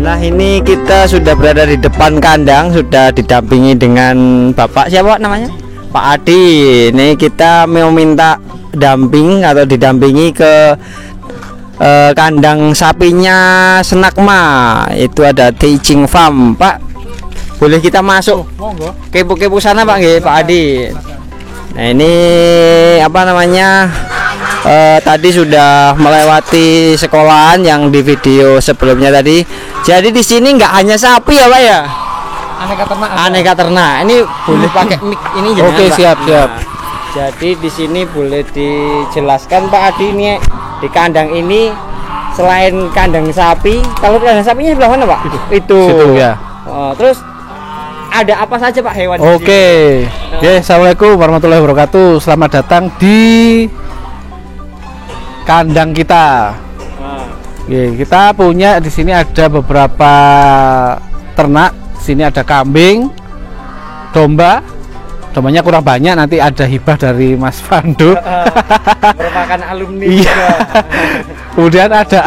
Nah, ini kita sudah berada di depan kandang, sudah didampingi dengan Bapak siapa namanya? Pak Adi. Ini kita mau minta damping atau didampingi ke kandang sapinya Senakma. Itu ada Teaching Farm, Pak. Boleh kita masuk? Monggo. Kepo-kepo sana, Pak nggih, Pak Adi. Nah, ini apa namanya? Tadi sudah melewati sekolahan yang di video sebelumnya tadi. Jadi di sini nggak hanya sapi ya, Pak ya? Aneka ternak. Aneka ternak. Ini boleh pakai mic ini jangan, Oke, Pak? siap. Jadi di sini boleh dijelaskan Pak Adi ini di kandang ini selain kandang sapi, kalau kandang sapinya sebelah mana, Pak? Itu. Situ ya. Terus ada apa saja, Pak, hewan? Oke. Assalamualaikum warahmatullahi wabarakatuh. Selamat datang di kandang kita. Kita punya di sini ada beberapa ternak. Di sini ada kambing, domba. Dombanya kurang banyak, nanti ada hibah dari Mas Fando. Merupakan alumni iya. juga. Kemudian ada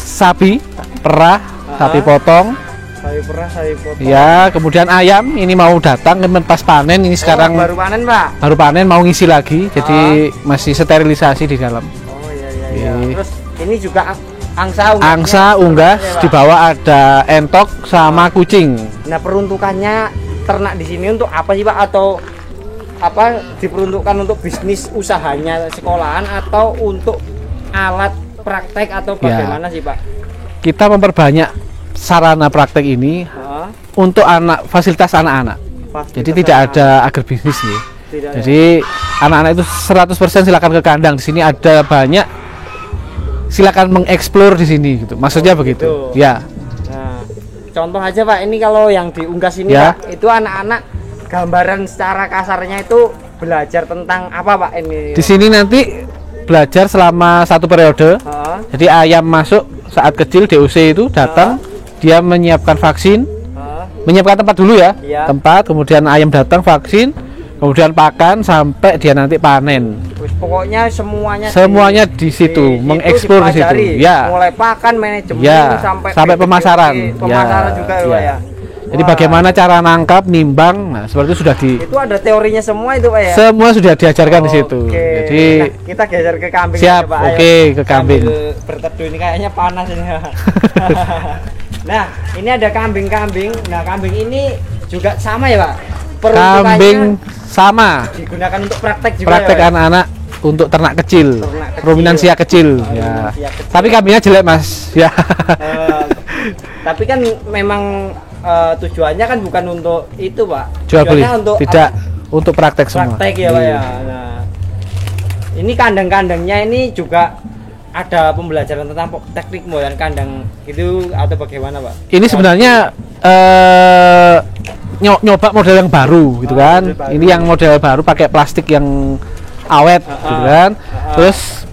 sapi perah, sapi potong. Sapi perah, sapi potong. Ya, kemudian ayam ini mau datang pas panen ini sekarang. Baru panen, Pak. Baru panen mau ngisi lagi, jadi masih sterilisasi di dalam. Iya. Terus ini juga angsa unggas, ya, di bawah ada entok sama kucing. Nah, peruntukannya ternak di sini untuk apa sih, Pak? Atau apa diperuntukkan untuk bisnis usahanya sekolahan atau untuk alat praktek atau bagaimana sih, Pak? Kita memperbanyak sarana praktek ini untuk fasilitas anak-anak. Jadi tidak ada agribisnis nih. Jadi anak-anak itu 100% silakan ke kandang. Di sini ada banyak, silakan mengeksplor di sini gitu. Maksudnya begitu. Gitu. Ya. Nah, contoh aja, Pak, ini kalau yang diunggas ini, ya. Pak, itu anak-anak gambaran secara kasarnya itu belajar tentang apa, Pak, ini? Di sini nanti belajar selama 1 periode. Jadi ayam masuk saat kecil DOC itu datang, dia menyiapkan vaksin, menyiapkan tempat dulu ya. Tempat, kemudian ayam datang vaksin, kemudian pakan sampai dia nanti panen. Pokoknya semuanya di situ, mengeksplor di situ. Ya. Mulai pakan, manajemen, sampai pemasaran. Pemasaran juga ya. Jadi bagaimana cara nangkap, nimbang, nah seperti itu sudah Itu ada teorinya semua itu, Pak ya. Semua sudah diajarkan di situ. Jadi kita geser ke kambing. Siap, aja, Pak. ke kambing. Berteduh ini kayaknya panas ini. Nah, ini ada kambing-kambing. Nah, kambing ini juga sama ya, Pak? Kambing sama. Digunakan untuk praktek juga. Praktek ya, anak-anak untuk ternak kecil. Ruminansia kecil. Ya. Tapi kambingnya jelek, Mas. Ya. Tapi kan memang tujuannya kan bukan untuk itu, Pak. Jual beli. Untuk tidak untuk praktek semua. Praktek ya, Pak ya. Nah, ini kandang-kandangnya ini juga ada pembelajaran tentang teknik modern kandang itu atau bagaimana, Pak? Ini sebenarnya nyoba model yang baru gitu kan. Ini yang model baru pakai plastik yang awet gitu kan. Terus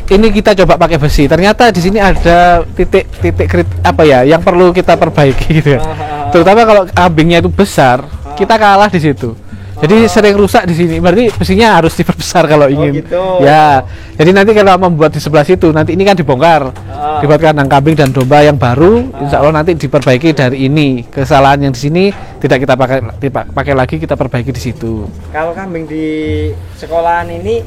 ini kita coba pakai besi. Ternyata di sini ada titik apa ya yang perlu kita perbaiki gitu. Terutama kalau kambingnya itu besar, kita kalah di situ. Jadi sering rusak di sini. Berarti besinya harus diperbesar kalau ingin. Gitu. Ya. Jadi nanti kalau membuat di sebelah situ, nanti ini kan dibongkar. Dibuat kandang kambing dan domba yang baru, insya Allah nanti diperbaiki dari ini. Kesalahan yang di sini tidak kita pakai lagi, kita perbaiki di situ. Kalau kambing di sekolahan ini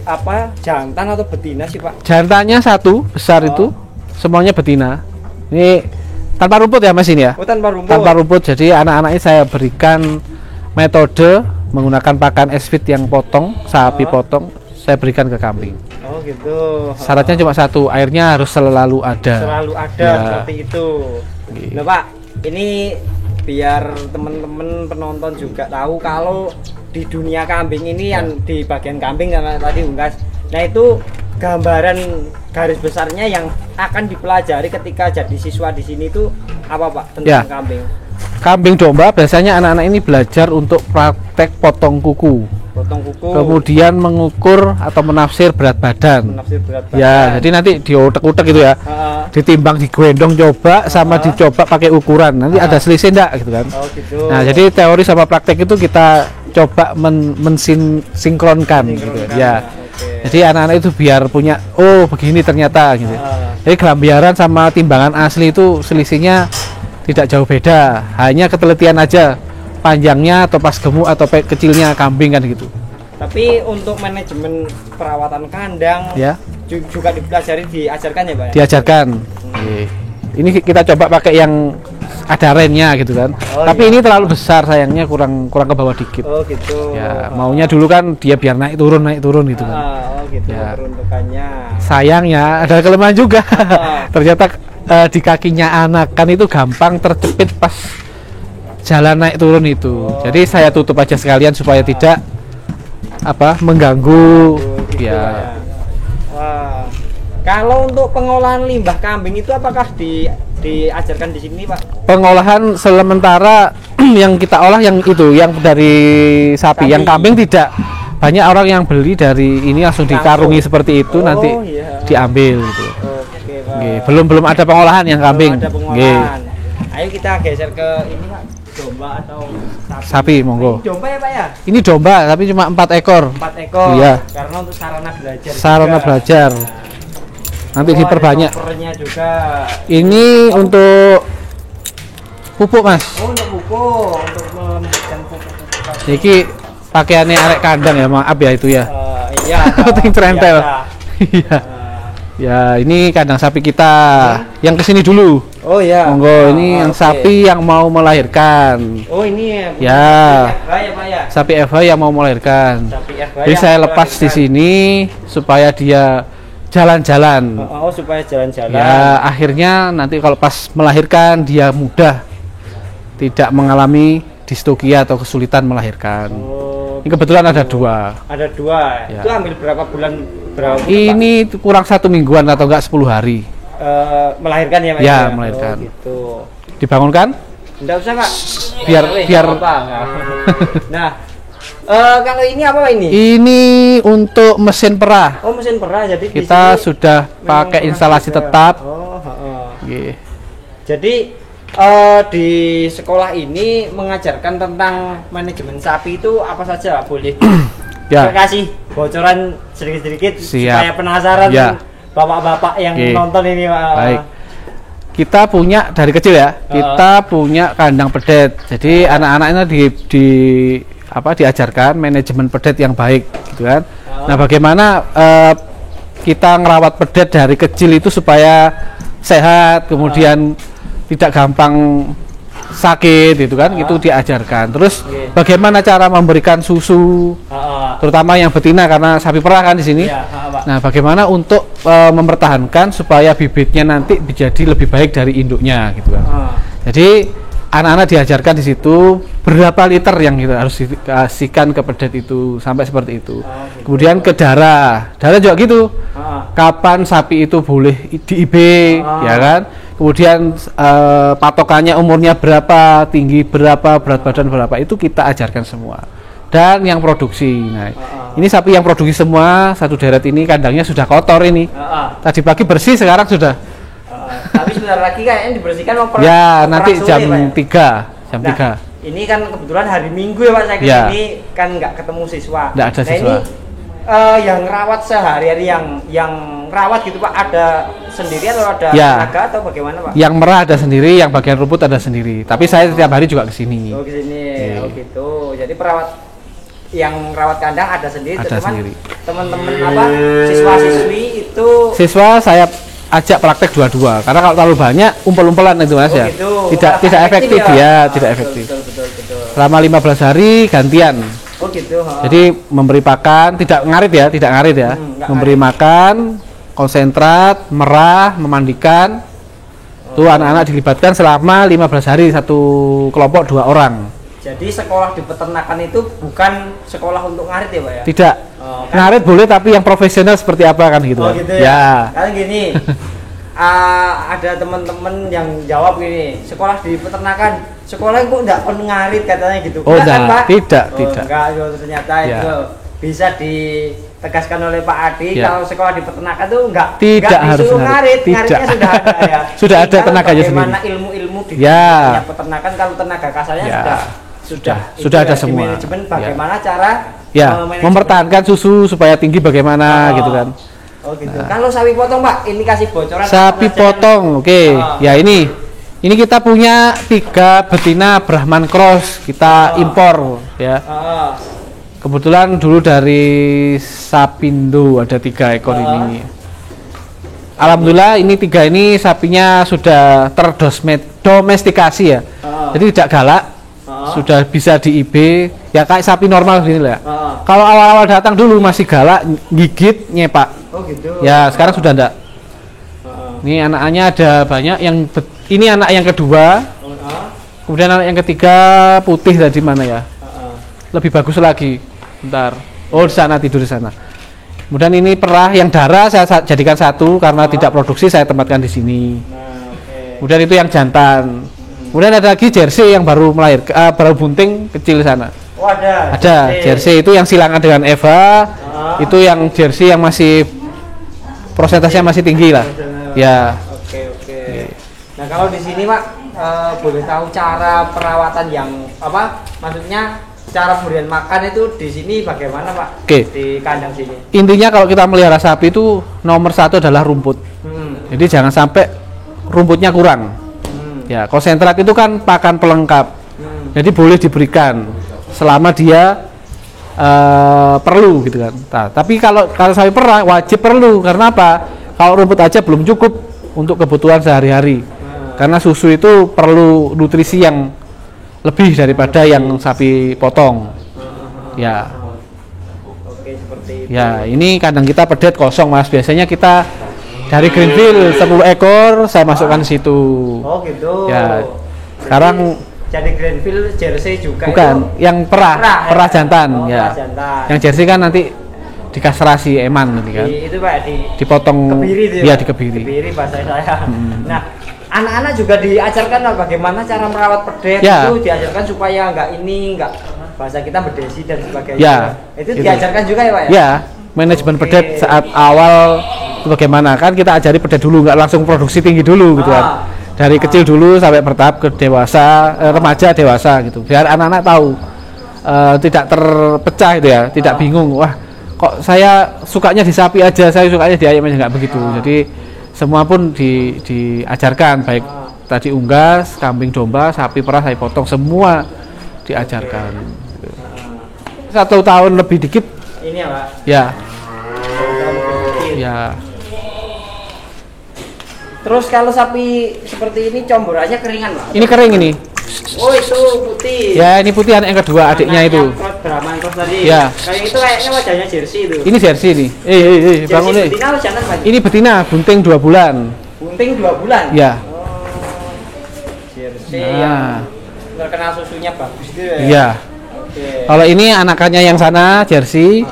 apa jantan atau betina sih, Pak? Jantannya satu besar itu, semuanya betina. Ini tanpa rumput ya, Mas, ini ya? Tanpa rumput. Tanpa rumput. Jadi anak-anak ini saya berikan metode menggunakan pakan S-feed yang potong, sapi potong, saya berikan ke kambing. Oh gitu. Syaratnya cuma satu, airnya harus selalu ada. Selalu ada seperti itu. Nah, Pak, ini biar teman-teman penonton juga tahu kalau di dunia kambing ini yang di bagian kambing karena tadi unggas. Nah, itu gambaran garis besarnya yang akan dipelajari ketika jadi siswa di sini itu apa, Pak, tentang kambing? Kambing domba biasanya anak-anak ini belajar untuk praktek potong kuku. Kemudian mengukur atau menafsir berat badan. Ya, jadi nanti diutek-utek gitu ya. Ditimbang, digendong coba sama dicoba pakai ukuran. Nanti ada selisih enggak gitu kan. Gitu. Nah, jadi teori sama praktek itu kita coba mensinkronkan gitu ya. Jadi anak-anak itu biar punya begini ternyata gitu. Jadi gelambiaran sama timbangan asli itu selisihnya tidak jauh beda, hanya ketelitian aja panjangnya atau pas gemuk atau kecilnya kambing kan gitu. Tapi untuk manajemen perawatan kandang Ya, juga dipelajari, diajarkan ya Pak ya? diajarkan. Ini kita coba pakai yang ada rennya gitu kan. Oh, tapi iya. ini terlalu besar, sayangnya kurang ke bawah dikit. Oh gitu. Ya, maunya dulu kan dia biar naik turun gitu kan. Oh gitu Ya. peruntukannya. Sayangnya ada kelemahan juga. Ternyata di kakinya anak kan itu gampang terjepit pas jalan naik turun itu. Jadi saya tutup aja sekalian supaya tidak mengganggu. Gitu, Ya. Wah. Kalau untuk pengolahan limbah kambing itu apakah diajarkan di sini Pak? Pengolahan sementara yang kita olah yang itu, yang dari sapi. Yang kambing tidak. Banyak orang yang beli dari ini langsung dikarungi seperti itu, nanti iya. diambil gitu. Oke Pak. Nggih, belum ada pengolahan yang kambing. Belum ada pengolahan. Ayo kita geser ke ini Pak, domba atau Sapi, monggo. Ini domba ya Pak ya? Ini domba tapi cuma 4 ekor. 4 ekor. Iya. Karena untuk sarana belajar. Sarana juga. belajar. Nanti diperbanyak. Ada choppernya juga. Ini untuk pupuk, Mas. Oh, untuk pupuk, untuk memberikan pupuk. Jadi pakaiannya arek kandang ya, maaf ya itu ya. Iya. Penting terentel. biasa. Iya. Ya, ini kandang sapi kita. Yang kesini dulu. Oh iya. Monggo, ini yang oke. sapi yang mau melahirkan. Oh ini ya. Ya. FH ya Pak ya. Sapi FH yang mau melahirkan. Sapi FH Jadi yang saya lepas di melahirkan. sini supaya dia jalan-jalan. Oh, supaya jalan-jalan. Ya, akhirnya nanti kalau pas melahirkan dia mudah, tidak mengalami distokia atau kesulitan melahirkan. Oh, Ini kebetulan ada 2. ada 2. Ya. Itu ambil berapa bulan berapa? Ini kurang 1 mingguan atau enggak 10 hari. Melahirkan ya Pak? Ya, melahirkan. Oh, gitu. Dibangunkan? Enggak usah Pak. Biar apa. Nah, kalau ini apa ini? ini untuk mesin perah. Oh, mesin perah. Jadi di Kita sini sudah memang pakai perah instalasi juga. tetap. Oh, heeh. Nggih. Jadi di sekolah ini mengajarkan tentang manajemen sapi itu apa saja boleh? Ya. Saya kasih bocoran sedikit-sedikit Siap. supaya penasaran Ya. bapak-bapak yang Oke. nonton ini Pak. Baik. Kita punya dari kecil ya. Kita punya kandang pedet. Jadi anak-anaknya diajarkan manajemen pedet yang baik gitu kan. Nah, bagaimana kita ngerawat pedet dari kecil itu supaya sehat, kemudian tidak gampang sakit gitu kan, itu diajarkan. Terus bagaimana cara memberikan susu, terutama yang betina karena sapi perah kan di sini. Ya, Pak. Nah, bagaimana untuk mempertahankan supaya bibitnya nanti menjadi lebih baik dari induknya gitu kan. Jadi anak-anak diajarkan di situ berapa liter yang kita harus dikasihkan ke pedet itu sampai seperti itu. Gitu. Kemudian ke darah juga gitu. Kapan sapi itu boleh di IB, ya kan? Kemudian patokannya umurnya berapa, tinggi berapa, berat badan berapa, itu kita ajarkan semua. Dan yang produksi. Nah, ini sapi yang produksi semua, satu deret ini kandangnya sudah kotor ini. Tadi pagi bersih, sekarang sudah. Tapi sebentar lagi kayaknya dibersihkan Ya, nanti sore, jam Pak, ya? 3, jam Nah, 3. ini kan kebetulan hari Minggu ya Pak, saya Ya. ini kan nggak ketemu siswa. Nggak ada siswa. Ini yang rawat sehari-hari yang rawat gitu Pak, ada sendiri atau ada Ya. tenaga atau bagaimana Pak? Yang merah ada sendiri, yang bagian rumput ada sendiri. Tapi saya setiap hari juga ke sini. Oh, ke sini. Iya. Oh gitu. Jadi perawat yang rawat kandang ada sendiri, Ada cuman sendiri. teman-teman siswa-siswi itu Siswa saya ajak praktek dua-dua, karena kalau terlalu banyak umpel-umpelan itu Mas ya. gitu. Tidak efektif ya, tidak efektif. Betul. Selama 15 hari gantian. Oh gitu. Jadi memberi pakan, tidak ngarit ya, nggak memberi makan, konsentrat, merah, memandikan. Tuh anak-anak dilibatkan selama 15 hari, satu kelompok 2 orang. Jadi sekolah di peternakan itu bukan sekolah untuk ngarit ya Pak ya? Tidak. Oh, kan? Ngarit boleh, tapi yang profesional seperti apa kan gitu. Oh kan? gitu ya. Karena gini, ada teman-teman yang jawab gini, sekolah di peternakan, sekolah kok enggak perlu ngarit katanya gitu. Oh, Enggak kan, enggak. Pak? Tidak, Oh, tidak. Enggak, ternyata Ya. itu bisa ditegaskan oleh Pak Adi, Ya. kalau sekolah di peternakan tuh enggak Tidak harus disuruh ngarit. ngarit, ngaritnya Tidak. sudah ada ya. Sudah ada Tinggal tenaganya bagaimana sendiri. ilmu-ilmu di Ya. dunia peternakan, kalau tenaga kasarnya Ya. sudah Sudah itu ada ya, di semua. manajemen Ya. bagaimana cara Ya, manajemen. mempertahankan susu supaya tinggi bagaimana Oh. gitu kan. Oh gitu. Kalau sapi potong Pak, ini kasih bocoran. Sapi potong, oke. Ya ini kita punya 3 betina Brahman Cross, kita impor ya. Kebetulan dulu dari Sapindo ada 3 ekor ini. Alhamdulillah ini 3 ini sapinya sudah terdomestikasi ya. Jadi tidak galak. Sudah bisa di IB ya kayak sapi normal gini lah. Kalau awal-awal datang dulu masih galak, gigit, nyepak. Oh gitu. Ya sekarang sudah enggak. Ini anak-annya ada banyak yang ini anak yang kedua. Kemudian anak yang ketiga putih tadi mana ya? Lebih bagus lagi. Bentar. Oh di sana, tidur di sana. Kemudian ini perah yang darah saya jadikan satu karena tidak produksi, saya tempatkan di sini. Kemudian itu yang jantan. Kemudian ada lagi jersey yang baru melahirkan, baru bunting kecil di sana. Oh ada. Ada jersey itu yang silangan dengan Eva. Itu yang jersey yang masih prosentasenya masih tinggi lah. Ya. Oke. Nah kalau di sini Pak boleh tahu cara perawatan yang apa? Maksudnya cara pemberian makan itu di sini bagaimana Pak? Oke. Di kandang sini. Intinya kalau kita melihara sapi itu nomor 1 adalah rumput. Jadi jangan sampai rumputnya kurang. Ya, konsentrat itu kan pakan pelengkap. Jadi boleh diberikan selama dia perlu gitu kan. Nah, tapi kalau sapi perah wajib perlu karena apa? Kalau rumput aja belum cukup untuk kebutuhan sehari-hari. Karena susu itu perlu nutrisi yang lebih daripada yang sapi potong. Ya. Oke, seperti itu. Ya, ini kandang kita pedet kosong Mas. Biasanya kita dari Greenfield 10 ekor saya masukkan situ. Oh gitu. Ya. Sekarang jadi Greenfield jersey juga bukan, itu yang perah jantan ya. Jantan. Yang jersey kan nanti dikastrasi eman nanti kan. Itu Pak dipotong kebiri itu ya, Pak? di kebiri. Kebiri bahasa saya. Nah, anak-anak juga diajarkan bagaimana cara merawat pedet ya. Itu diajarkan supaya enggak bahasa kita berdesi dan sebagainya. Ya. Itu diajarkan juga ya Pak ya? Ya, manajemen pedet saat awal itu bagaimana kan kita ajari pedet dulu, nggak langsung produksi tinggi dulu gitu kan. Dari kecil dulu sampai bertahap ke dewasa, remaja dewasa gitu. Biar anak-anak tahu tidak terpecah itu ya, tidak bingung. Wah, kok saya sukanya di sapi aja, saya sukanya di ayam aja, nggak begitu. Jadi semua pun diajarkan, baik tadi unggas, kambing domba, sapi perah, sapi potong, semua diajarkan. 1 tahun lebih dikit. Ini ya Pak. Ya. 1 tahun lebih dikit. Ya. Terus kalau sapi seperti ini comborannya keringan Pak? Ini kering ini. Oh itu putih. Ya ini putih anak yang kedua, adiknya itu. Brahman Cross tadi. Ya. Kayak itu kayaknya wajahnya jersey itu. Ini jersey nih. Bangun nih. Betina atau jantan Pak? Ini betina, bunting 2 bulan. Bunting 2 bulan? Ya. Jersey yang terkena susunya bagus gitu ya? Iya. Oke. Kalau ini anakannya yang sana, jersey.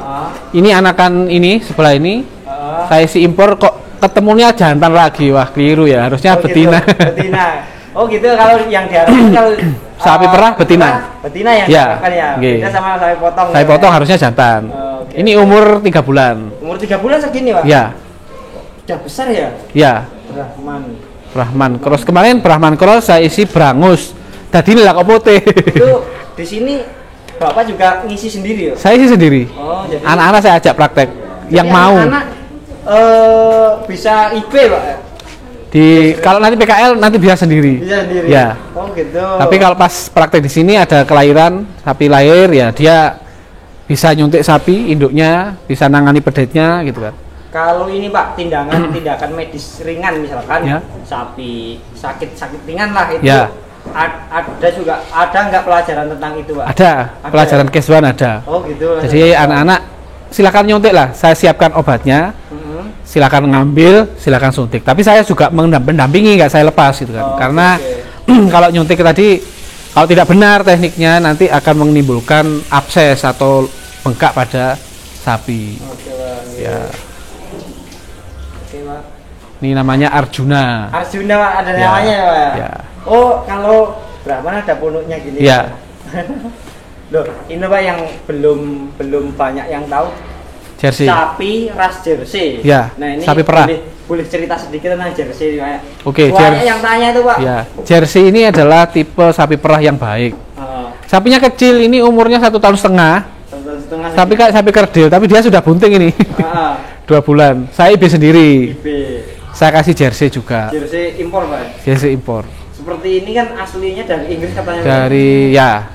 Ini anakan ini, sebelah ini. Saya isi impor kok ketemunya jantan lagi. Wah, keliru ya. Harusnya betina. Gitu, betina. Oh gitu, kalau yang diharapkan kalau sapi perah betina. Betina yang diharapkan ya. Beda sama sapi potong. Sapi potong harusnya jantan. Ini umur 3 bulan. Umur 3 bulan segini Pak? Ya. Udah besar ya? Ya. Brahman Cross. Kemarin Brahman Cross saya isi Brangus. Tadi ini lah kok putih. Itu di sini Bapak juga ngisi sendiri ya? Saya isi sendiri. Oh, jadi anak-anak saya ajak praktek yang mau. Anak bisa IB Pak? Kalau nanti PKL nanti bisa sendiri. Bisa sendiri. Ya. Oh gitu. Tapi kalau pas praktek di sini ada kelahiran sapi lahir ya dia bisa nyuntik sapi induknya, bisa nangani pedetnya gitu kan. Kalau ini Pak tindakan medis ringan misalkan Ya. sapi sakit ringan lah itu. Ya. Ada nggak pelajaran tentang itu Pak? Ada pelajaran ya? Case 1 ada. Oh gitu. Jadi anak-anak silakan nyuntik lah. Saya siapkan obatnya. Silakan ngambil, silakan suntik. Tapi saya juga mendampingi, nggak saya lepas gitu kan. Karena kalau nyuntik tadi kalau tidak benar tekniknya nanti akan menimbulkan abses atau bengkak pada sapi. Oke, Pak. Ya. Oke, Pak. Ini namanya Arjuna. Arjuna Pak, ada namanya ya, Pak. Ya. Oh, kalau Brahman ada punuknya gini. Ya. Loh, ini Pak yang belum banyak yang tahu. Jersey. Sapi ras jersey. Ya. Nah, ini sapi perah. Boleh cerita sedikit tentang jersey Pak. Oke, jersey yang tanya itu Pak. Ya. Jersey ini adalah tipe sapi perah yang baik. Sapinya kecil, ini umurnya 1,5 tahun. Tapi kayak sapi kerdil, tapi dia sudah bunting ini. 2 bulan. Saya IB sendiri. IB. Saya kasih jersey juga. Jersey impor, Pak. Jersey impor. Seperti ini kan aslinya dari Inggris katanya.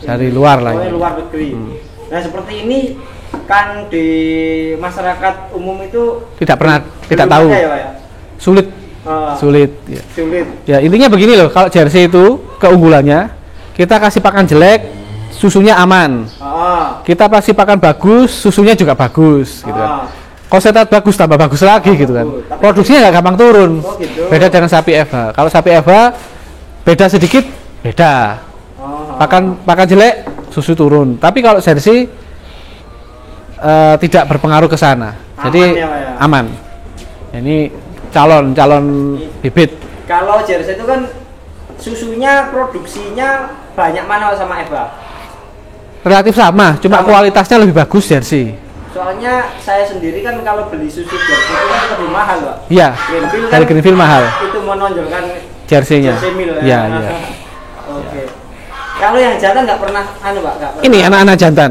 Dari luar lah. Oh, luar negeri. Nah, seperti ini kan di masyarakat umum itu tidak tahu. Ya, Pak, ya? Sulit. Sulit. Ya. Sulit. Ya, intinya begini loh, kalau jersey itu keunggulannya kita kasih pakan jelek, susunya aman. Kita kasih pakan bagus, susunya juga bagus, gitu kan. Konsentrat bagus tambah bagus lagi gitu kan. Produksinya nggak gampang turun. Gitu. Beda dengan sapi FH. Kalau sapi FH beda sedikit, beda. Pakan jelek, susu turun. Tapi kalau jersey tidak berpengaruh ke sana. Jadi aman. Ini calon bibit. Kalau jersey itu kan susunya produksinya banyak mana sama FH? Relatif sama, cuma kualitasnya lebih bagus jersey. Soalnya saya sendiri kan kalau beli susu jersey itu kan lebih mahal, Pak. Iya. Dari Greenfield mahal. Itu menonjolkan jersey-nya. Jersey mil, Iya. Oke. Kalau yang jantan nggak pernah Pak, nggak pernah. Ini anak-anak jantan.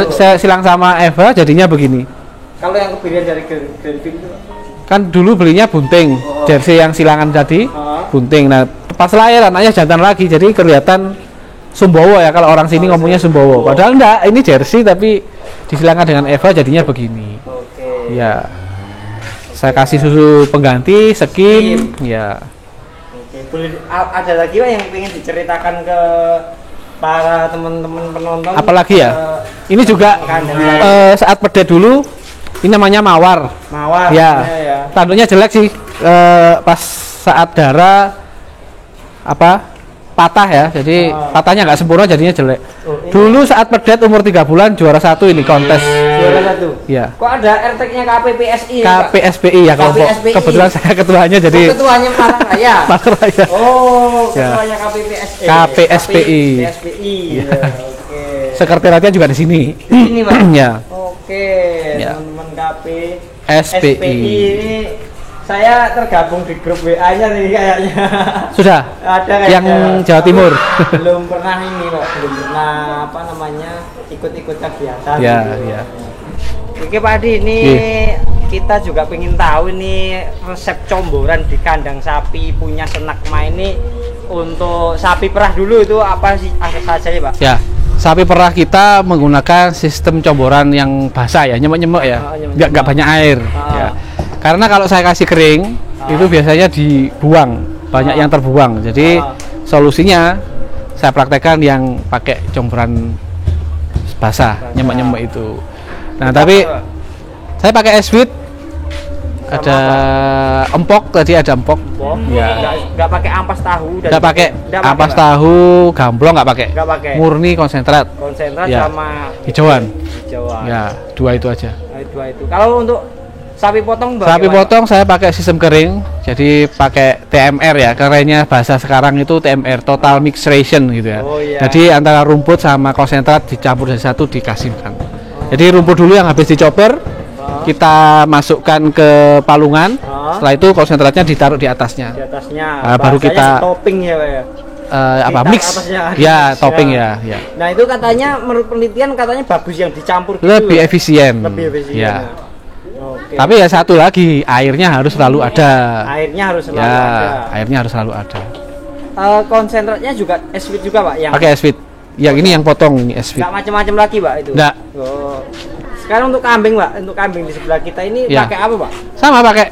Saya silang sama Eva jadinya begini. Kalau yang kebirian dari Greenfield itu, Pak? Kan dulu belinya bunting. Jersey yang silangan tadi bunting. Nah, pas lahir anaknya jantan lagi, jadi kelihatan Sumbawa ya, kalau orang sini ngomongnya Sumbawa. Padahal enggak, ini jersey tapi disilangkan dengan Eva jadinya begini. Oke. Ya. Saya kasih susu pengganti, skim, ya. Oke, boleh ada lagi Pak yang ingin diceritakan ke para teman-teman penonton? Apalagi ya? Ini juga saat pedet dulu, ini namanya mawar. Mawar. Ya. Ya. Tanduknya jelek sih. Pas saat darah patah ya, jadi patahnya nggak sempurna jadinya jelek. Dulu saat pedet umur 3 bulan juara 1 ini kontes. Juara 1. Iya. Kok ada RT-nya KPPSI? KPSPI ya kelompok. Kebetulan saya ketuanya jadi. Ketuanya Malangraya. Malangraya. Oh, ketuanya KPPSI. KPSPI. KPSPI. Ya. Oke. Sekretariatnya juga di sini. Di sini, Pak. Ya. Oke, teman-teman SPI. Ini saya tergabung di grup WA-nya nih kayaknya. Sudah? Ada yang Jawa Timur. Belum pernah ini kok, belum pernah ikut-ikut kegiatan. Ya, gitu. ya. Oke Pak Adi, ini kita juga pengen tahu nih resep comboran di kandang sapi punya Senakma ini. Untuk sapi perah dulu itu apa sih saja ya Pak? Ya, sapi perah kita menggunakan sistem comboran yang basah ya, nyemek-nyemek ya, nggak banyak air. Ya. Karena kalau saya kasih kering, itu biasanya dibuang, banyak yang terbuang. Jadi solusinya saya praktekkan yang pakai comboran basah, nyemek-nyemek itu. Nah, tapi saya pakai eswit, ada empok tadi, ada empok. Ya. Nggak pakai ampas tahu. Nggak pakai ampas tahu, gamblong nggak pakai. Murni konsentrat. Konsentrat ya. Sama hijauan. Hijauan. Ya, 2 itu aja. Dua itu. Kalau untuk sapi potong bagaimana? Sapi potong saya pakai sistem kering, jadi pakai TMR ya, kerennya bahasa sekarang itu TMR, total mix ration gitu ya. Iya. Jadi antara rumput sama konsentrat dicampur jadi satu, dikasihkan. Jadi rumput dulu yang habis dicopper, kita masukkan ke palungan, setelah itu konsentratnya ditaruh di atasnya. Di atasnya. Baru kita topping ya, Pak ya. Mix ya, topping ya. Nah itu katanya menurut penelitian katanya bagus yang dicampur gitu, lebih efisien. Ya. Oke. Tapi ya satu lagi, airnya harus selalu ada. Airnya harus selalu ada. Airnya harus selalu ada. Konsentratnya juga eswit juga Pak yang. Pakai eswit. Yang ini yang potong ini eswit. Enggak macam-macam lagi Pak itu. Enggak. Oh. Sekarang untuk kambing Pak, untuk kambing di sebelah kita ini pakai apa Pak? Sama pakai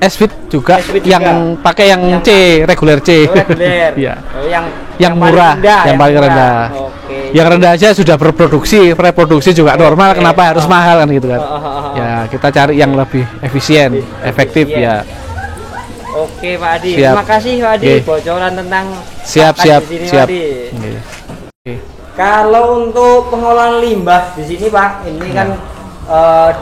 eswit juga, yang pakai yang C, reguler C. Reguler. Iya. Yang murah, yang paling rendah. Oke. Yang rendah aja sudah berproduksi, reproduksi juga normal, kenapa harus mahal kan gitu kan. Ya, kita cari yang lebih efisien, efektif ya. Oke Pak Adi, terima kasih Pak Adi bocoran tentang siap. Kalau untuk pengolahan limbah di sini Pak, ini kan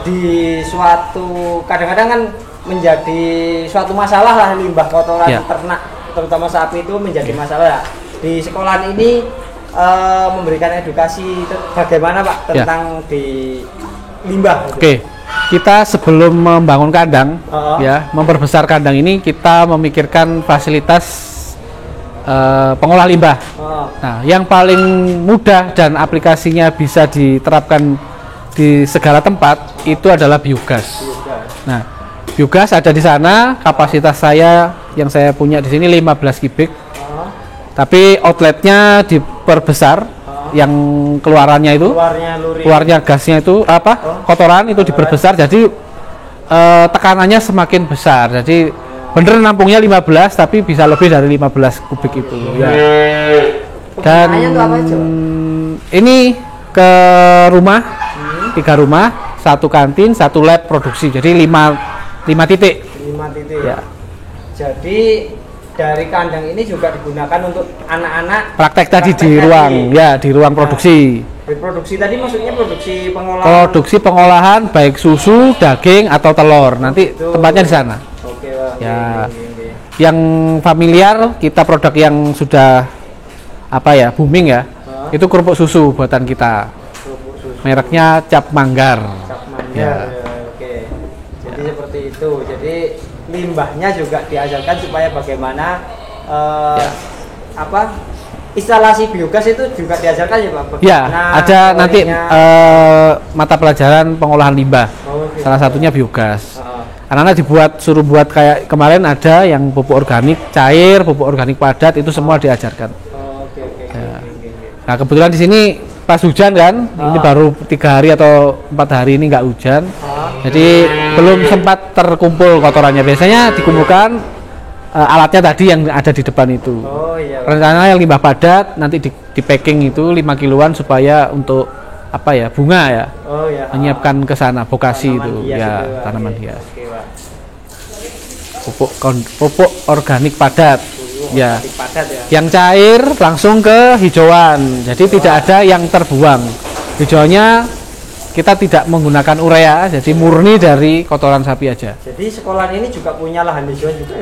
di suatu kadang-kadang kan menjadi suatu masalah lah limbah kotoran ternak, terutama sapi itu menjadi masalah. Di sekolahan ini memberikan edukasi bagaimana Pak tentang di limbah. Oke. Kita sebelum membangun kandang, memperbesar kandang ini kita memikirkan fasilitas pengolah limbah. Nah, yang paling mudah dan aplikasinya bisa diterapkan di segala tempat itu adalah biogas. Nah, biogas ada di sana. Kapasitas saya yang saya punya di sini 15 kubik. Tapi outletnya diperbesar, yang keluarannya itu, keluarnya gasnya itu apa? Kotoran itu diperbesar, jadi tekanannya semakin besar. Jadi bener nampungnya 15, tapi bisa lebih dari 15 kubik itu. Ya. Dan ini ke rumah, 3 rumah, 1 kantin, 1 lab produksi. Jadi 5 titik. 5 titik. Ya. Jadi dari kandang ini juga digunakan untuk anak-anak praktek tadi di ruang, ya di ruang produksi. Produksi tadi maksudnya produksi pengolahan. Produksi pengolahan baik susu, daging atau telur. Nanti tempatnya di sana. Oke, Pak. Ya. Yang familiar kita produk yang sudah booming ya. Itu kerupuk susu buatan kita. Mereknya Cap Manggar. Cap Manggar. Ya. Oke. Jadi seperti itu. Jadi limbahnya juga diajarkan supaya bagaimana instalasi biogas itu juga diajarkan ya Pak. Ya, ada nanti mata pelajaran pengolahan limbah. Okay. Salah satunya biogas. Anak-anak suruh buat kayak kemarin ada yang pupuk organik cair, pupuk organik padat, itu semua diajarkan. Oke. Ya. Nah kebetulan di sini pas hujan kan, ini baru 3 hari atau 4 hari ini nggak hujan, jadi belum sempat terkumpul kotorannya. Biasanya dikumpulkan alatnya tadi yang ada di depan itu. Rencananya yang limbah padat nanti di packing itu 5 kiloan supaya untuk bunga ya. Menyiapkan ke sana vokasi itu ya, tanaman hias. Pupuk organik padat. Ya. Yang cair langsung ke hijauan. Jadi tidak ada yang terbuang. Hijauannya kita tidak menggunakan urea, jadi murni dari kotoran sapi aja. Jadi sekolah ini juga punya lahan hijauan juga.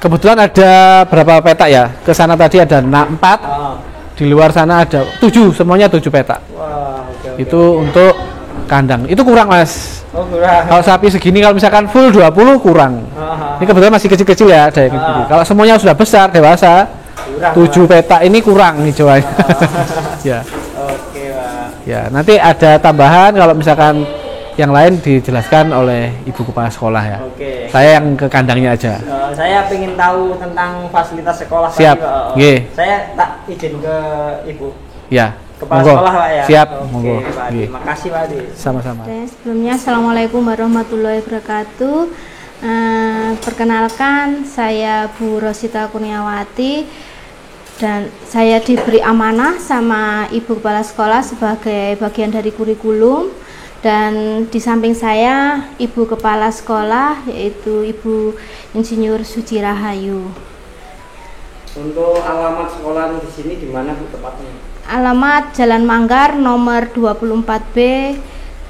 Kebetulan ada berapa petak ya? Ke sana tadi ada 4. Di luar sana ada 7, semuanya 7 petak. Wah, itu untuk kandang. Itu kurang, Mas. Oh, kurang. Kalau sapi segini kalau misalkan full 20 kurang. Ini kebetulan masih kecil-kecil ya, ada yang kecil. Kalau semuanya sudah besar, dewasa, kurang, 7 petak ini kurang hijauan. Ya. Oke, Pak. Ya, nanti ada tambahan kalau misalkan yang lain dijelaskan oleh Ibu Kepala Sekolah ya. Oke. Saya yang ke kandangnya aja. Saya ingin tahu tentang fasilitas sekolah. Siap. Saya tak izin ke Ibu. Ya. Kepala sekolah Pak ya. Siap. Oke, Pak. Terima kasih Pak. Sama-sama. Sebelumnya Assalamualaikum warahmatullahi wabarakatuh. Perkenalkan saya Bu Rosita Kurniawati dan saya diberi amanah sama Ibu Kepala Sekolah sebagai bagian dari kurikulum, dan di samping saya Ibu Kepala Sekolah yaitu Ibu Insinyur Suci Rahayu. Untuk alamat sekolah di sini di mana Bu tepatnya? Alamat Jalan Manggar nomor 24B,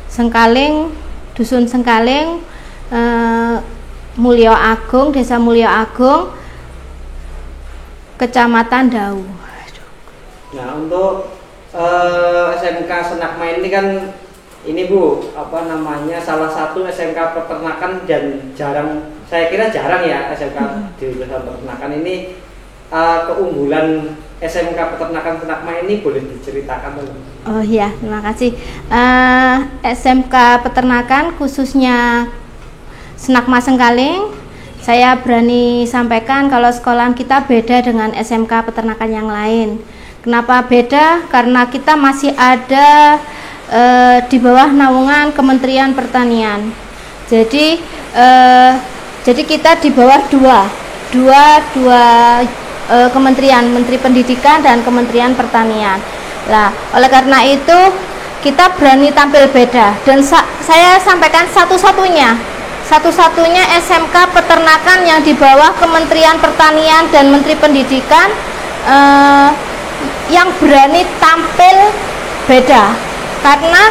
Sengkaling, Dusun Sengkaling, Mulyo Agung, Desa Mulyo Agung, Kecamatan Dau. Nah, untuk SMK Senakma ini kan ini Bu, salah satu SMK peternakan dan saya kira jarang ya SMK di jurusan peternakan ini. Keunggulan SMK peternakan Senakma ini boleh diceritakan dulu? Oh iya, terima kasih. SMK peternakan khususnya Senakma Sengkaling, saya berani sampaikan kalau sekolahan kita beda dengan SMK peternakan yang lain. Kenapa beda? Karena kita masih ada di bawah naungan Kementerian Pertanian. Jadi kita di bawah dua kementerian, Menteri Pendidikan dan Kementerian Pertanian. Lah, oleh karena itu kita berani tampil beda, dan saya sampaikan satu-satunya SMK peternakan yang di bawah Kementerian Pertanian dan Menteri Pendidikan yang berani tampil beda. Karena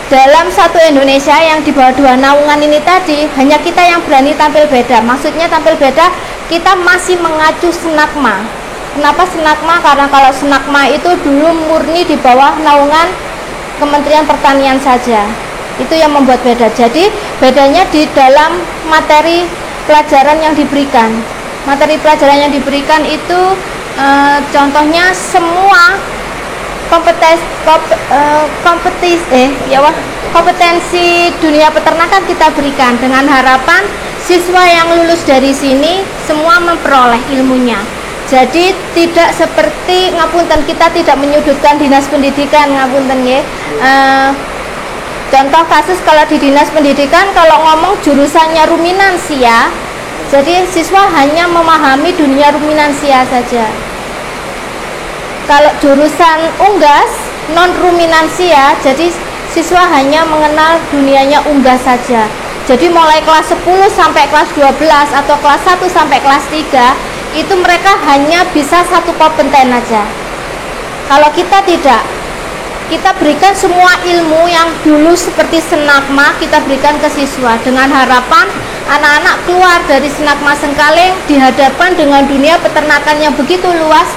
dalam satu Indonesia yang di bawah 2 naungan ini tadi, hanya kita yang berani tampil beda. Maksudnya tampil beda, kita masih mengacu Senakma. Kenapa Senakma? Karena kalau Senakma itu dulu murni di bawah naungan Kementerian Pertanian saja. Itu yang membuat beda. Jadi bedanya di dalam materi pelajaran yang diberikan. Materi pelajaran yang diberikan itu contohnya semua kompetensi dunia peternakan kita berikan dengan harapan siswa yang lulus dari sini semua memperoleh ilmunya. Jadi tidak seperti ngapunten, kita tidak menyudutkan dinas pendidikan ngapunten ya. Contoh kasus kalau di dinas pendidikan kalau ngomong jurusannya ruminansia, jadi siswa hanya memahami dunia ruminansia saja. Kalau jurusan unggas non ruminansia, jadi siswa hanya mengenal dunianya unggas saja. Jadi mulai kelas 10 sampai kelas 12 atau kelas 1 sampai kelas 3 itu mereka hanya bisa satu kompeten aja. Kalau kita tidak, kita berikan semua ilmu yang dulu seperti senakma kita berikan ke siswa dengan harapan anak-anak keluar dari senakma Sengkaleng dihadapkan dengan dunia peternakan yang begitu luas,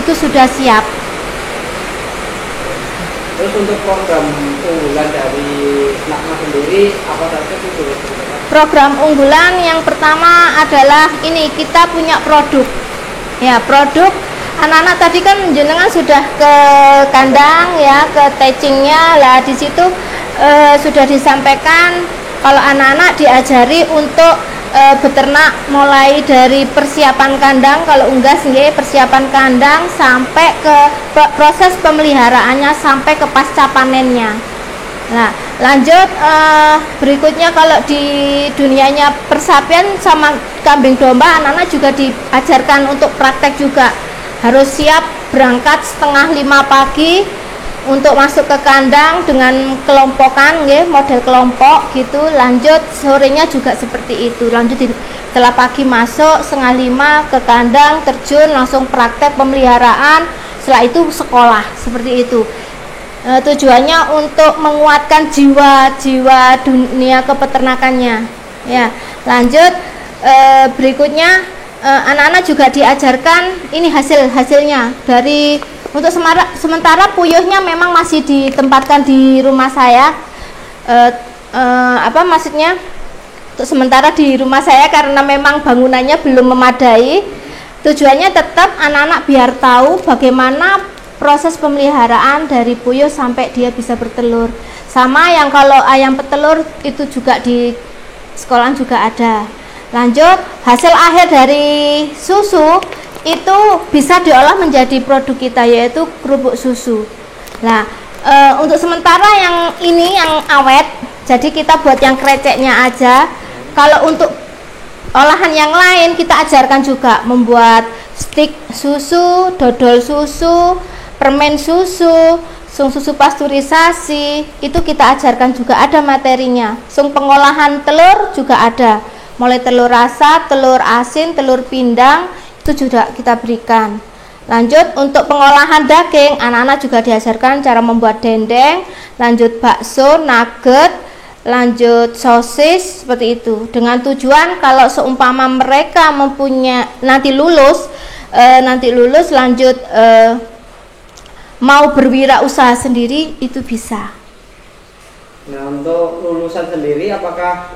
itu sudah siap. Terus untuk program unggulan dari senakma sendiri apa saja itu? Program unggulan yang pertama adalah ini, kita punya produk. Ya, produk anak-anak tadi kan jenengan sudah ke kandang ya, ke teachingnya lah, di situ sudah disampaikan kalau anak-anak diajari untuk beternak mulai dari persiapan kandang, kalau unggas nggih persiapan kandang sampai ke proses pemeliharaannya sampai ke pasca panennya. Nah, lanjut berikutnya kalau di dunianya persapian sama kambing domba, anak-anak juga diajarkan untuk praktek juga. Harus siap berangkat 4:30 pagi untuk masuk ke kandang dengan kelompokan nggih, model kelompok gitu. Lanjut sorenya juga seperti itu. Lanjut setelah pagi masuk 4:30 ke kandang, terjun langsung praktek pemeliharaan. Setelah itu sekolah seperti itu. Tujuannya untuk menguatkan jiwa dunia kepeternakannya. Ya, lanjut berikutnya anak-anak juga diajarkan ini hasilnya dari untuk sementara puyuhnya memang masih ditempatkan di rumah saya. Maksudnya untuk sementara di rumah saya karena memang bangunannya belum memadai. Tujuannya tetap anak-anak biar tahu bagaimana proses pemeliharaan dari puyuh sampai dia bisa bertelur. Sama yang kalau ayam petelur itu juga di sekolah juga ada. Lanjut, hasil akhir dari susu itu bisa diolah menjadi produk kita, yaitu kerupuk susu. Nah, untuk sementara yang ini yang awet, jadi kita buat yang kreceknya aja. Kalau untuk olahan yang lain kita ajarkan juga membuat stik susu, dodol susu, permen susu, susu pasteurisasi, itu kita ajarkan juga, ada materinya. Pengolahan telur juga ada, mulai telur rasa, telur asin, telur pindang, itu juga kita berikan. Lanjut untuk pengolahan daging, anak-anak juga diajarkan cara membuat dendeng, lanjut bakso, nugget, lanjut sosis seperti itu. Dengan tujuan kalau seumpama mereka mempunyai nanti lulus lanjut mau berwirausaha sendiri itu bisa. Nah, untuk lulusan sendiri apakah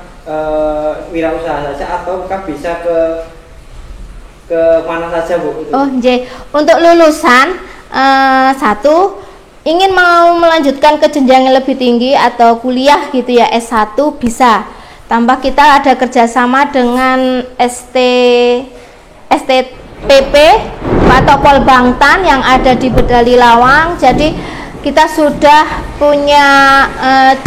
wirausaha saja ataukah bisa ke mana saja, Bu? Oh, untuk lulusan satu ingin mau melanjutkan ke jenjang yang lebih tinggi atau kuliah gitu ya, S1 bisa. Tambah kita ada kerjasama dengan STPP atau Pol Bangtan yang ada di Bedali Lawang. Jadi kita sudah punya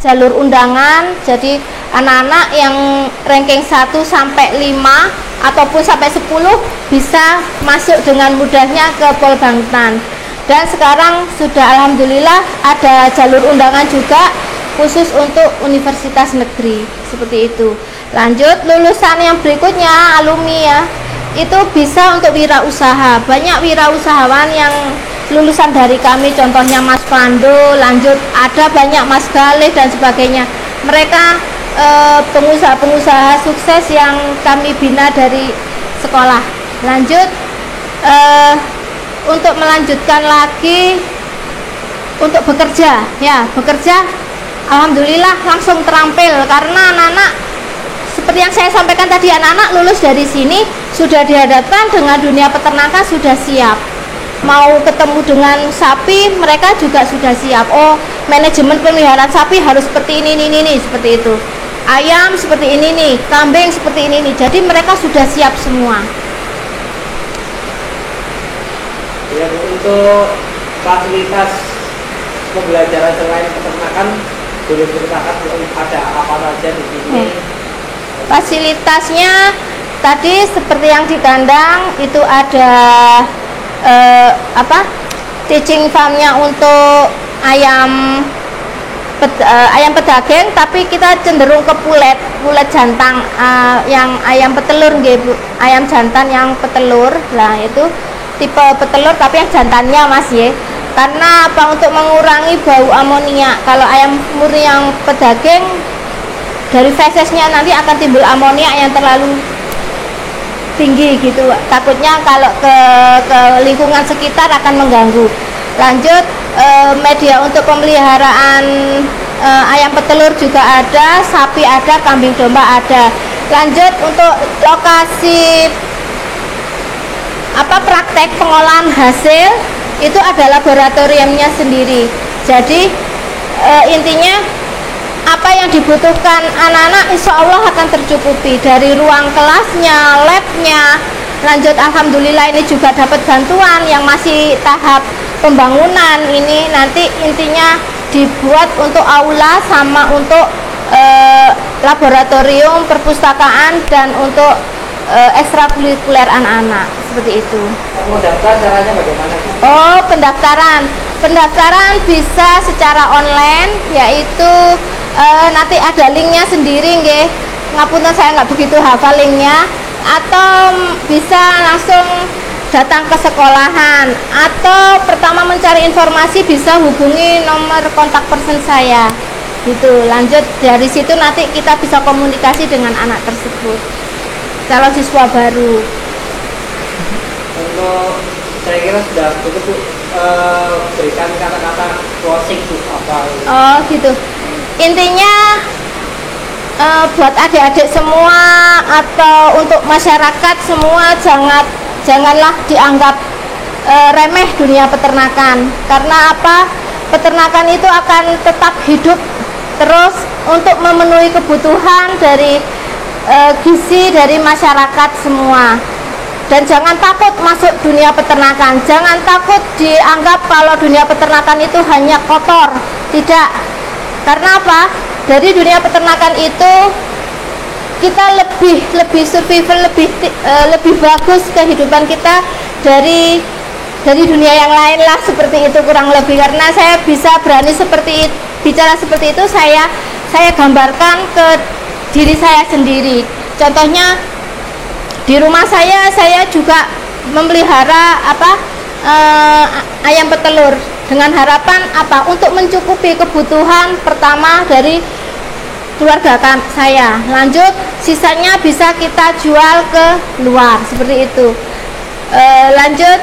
jalur undangan. Jadi anak-anak yang ranking 1 sampai 5 ataupun sampai 10 bisa masuk dengan mudahnya ke Pol Bangtan. Dan sekarang sudah alhamdulillah ada jalur undangan juga khusus untuk universitas negeri seperti itu. Lanjut lulusan yang berikutnya alumni ya, itu bisa untuk wirausaha. Banyak wirausahawan yang lulusan dari kami, contohnya Mas Pando, lanjut ada banyak Mas Galih dan sebagainya. Mereka pengusaha-pengusaha sukses yang kami bina dari sekolah. Lanjut untuk melanjutkan lagi untuk bekerja ya, bekerja alhamdulillah langsung terampil karena anak-anak seperti yang saya sampaikan tadi, anak-anak lulus dari sini sudah dihadapkan dengan dunia peternakan, sudah siap. mau ketemu dengan sapi, mereka juga sudah siap. Oh, manajemen pemeliharaan sapi harus seperti ini, seperti itu. Ayam seperti ini nih, kambing seperti ini nih. Jadi mereka sudah siap semua. Ya, untuk fasilitas pembelajaran selain peternakan, boleh ceritakan ada apa saja di sini? Fasilitasnya tadi seperti yang di kandang itu ada teaching farmnya untuk ayam pedaging, tapi kita cenderung ke pulet jantan, yang ayam petelur nggih, ayam jantan yang petelur. Lah itu tipe petelur tapi yang jantannya Mas ya. Karena apa? Untuk mengurangi bau amonia. Kalau ayam murni yang pedaging, dari fesesnya nanti akan timbul amonia yang terlalu tinggi gitu. Takutnya kalau ke lingkungan sekitar akan mengganggu. Lanjut, media untuk pemeliharaan ayam petelur juga ada, sapi ada, kambing domba ada. Lanjut, untuk lokasi praktek pengolahan hasil itu ada laboratoriumnya sendiri. Jadi intinya apa yang dibutuhkan anak-anak insya Allah akan tercukupi dari ruang kelasnya, labnya. Lanjut, alhamdulillah ini juga dapat bantuan yang masih tahap pembangunan. Ini nanti intinya dibuat untuk aula sama untuk laboratorium, perpustakaan, dan untuk ekstrakurikuler anak-anak, seperti itu. Mau daftar caranya bagaimana? Oh, pendaftaran bisa secara online, yaitu nanti ada linknya sendiri nggih. Ngapunten saya nggak begitu hafal linknya. Atau bisa langsung datang ke sekolahan, atau pertama mencari informasi bisa hubungi nomor kontak person saya gitu. Lanjut dari situ nanti kita bisa komunikasi dengan anak tersebut, calon siswa baru. Untuk saya kira sudah cukup Bu, berikan kata-kata closing Bu, apa? Oh gitu. Intinya buat adik-adik semua atau untuk masyarakat semua, janganlah dianggap remeh dunia peternakan. Karena apa? Peternakan itu akan tetap hidup terus untuk memenuhi kebutuhan dari gizi dari masyarakat semua. Dan jangan takut masuk dunia peternakan. Jangan takut dianggap kalau dunia peternakan itu hanya kotor. Tidak. Karena apa? Dari dunia peternakan itu kita lebih survival, lebih bagus kehidupan kita dari dunia yang lain lah, seperti itu kurang lebih. Karena saya bisa berani bicara seperti itu, saya gambarkan ke diri saya sendiri. Contohnya di rumah saya juga memelihara ayam petelur dengan harapan apa? Untuk mencukupi kebutuhan pertama dari keluarga saya. Lanjut, sisanya bisa kita jual ke luar, seperti itu. Lanjut,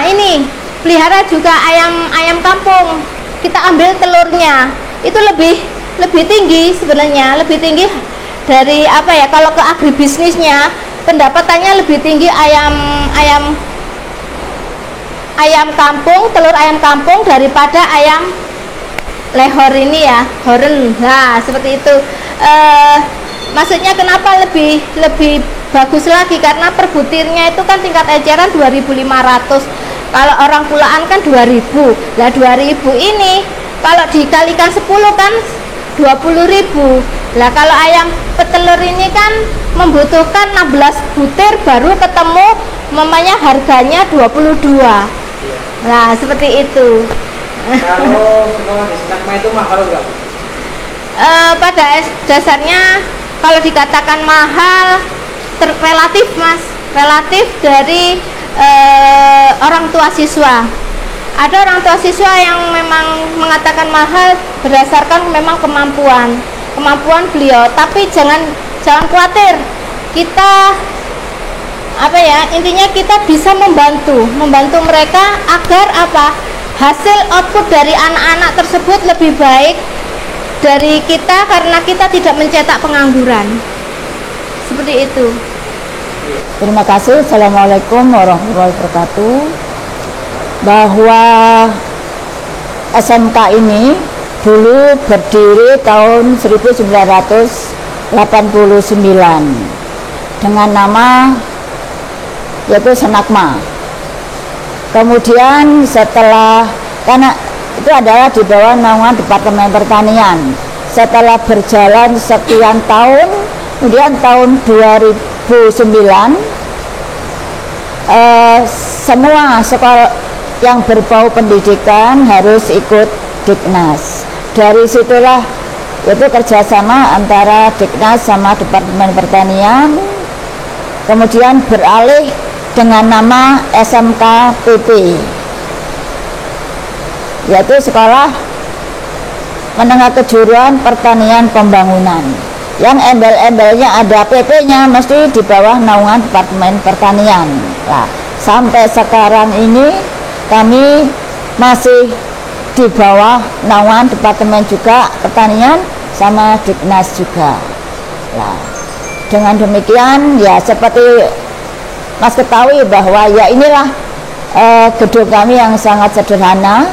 ini pelihara juga ayam kampung. Kita ambil telurnya, itu lebih tinggi sebenarnya, lebih tinggi dari kalau ke agribisnisnya pendapatannya lebih tinggi ayam kampung, telur ayam kampung daripada ayam lehor ini ya, horen. Nah, seperti itu. Maksudnya kenapa lebih bagus lagi, karena per butirnya itu kan tingkat eceran 2.500. Kalau orang pulaan kan 2.000. Lah 2.000 ini kalau dikalikan 10 kan 20.000. Lah kalau ayam petelur ini kan membutuhkan 16 butir baru ketemu, mamanya harganya 22. Nah, seperti itu. Kalau sekolah di Sinagma itu mahal nggak? Pada dasarnya kalau dikatakan mahal, relatif Mas, relatif dari orang tua siswa. Ada orang tua siswa yang memang mengatakan mahal berdasarkan memang kemampuan beliau. Tapi jangan khawatir, kita intinya kita bisa membantu mereka agar hasil output dari anak-anak tersebut lebih baik dari kita, karena kita tidak mencetak pengangguran, seperti itu. Terima kasih. Assalamualaikum warahmatullahi wabarakatuh. Bahwa SMK ini dulu berdiri tahun 1989 dengan nama yaitu Senakma. Kemudian setelah, karena itu adalah di bawah naungan Departemen Pertanian, setelah berjalan sekian tahun, kemudian tahun 2009 semua sekolah yang berbau pendidikan harus ikut Diknas. Dari situlah itu kerjasama antara Diknas sama Departemen Pertanian, kemudian beralih dengan nama SMK PP, yaitu Sekolah Menengah Kejuruan Pertanian Pembangunan, yang embel-embelnya ada PP-nya mesti di bawah naungan Departemen Pertanian. Nah, sampai sekarang ini kami masih di bawah naungan Departemen juga Pertanian sama Diknas juga. Nah, dengan demikian ya seperti Mas ketahui bahwa ya inilah gedung kami yang sangat sederhana,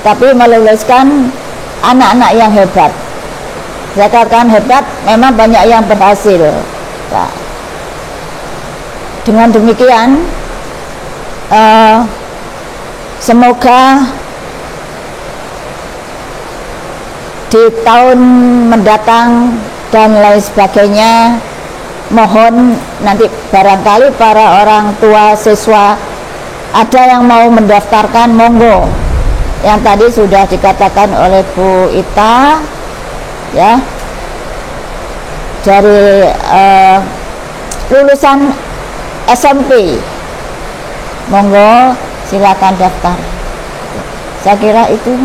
tapi meluluskan anak-anak yang hebat. Saya katakan hebat, memang banyak yang berhasil. Nah, dengan demikian semoga di tahun mendatang dan lain sebagainya, mohon nanti barangkali para orang tua siswa ada yang mau mendaftarkan, monggo. Yang tadi sudah dikatakan oleh Bu Ita ya, dari lulusan SMP, monggo silakan daftar. Saya kira itu.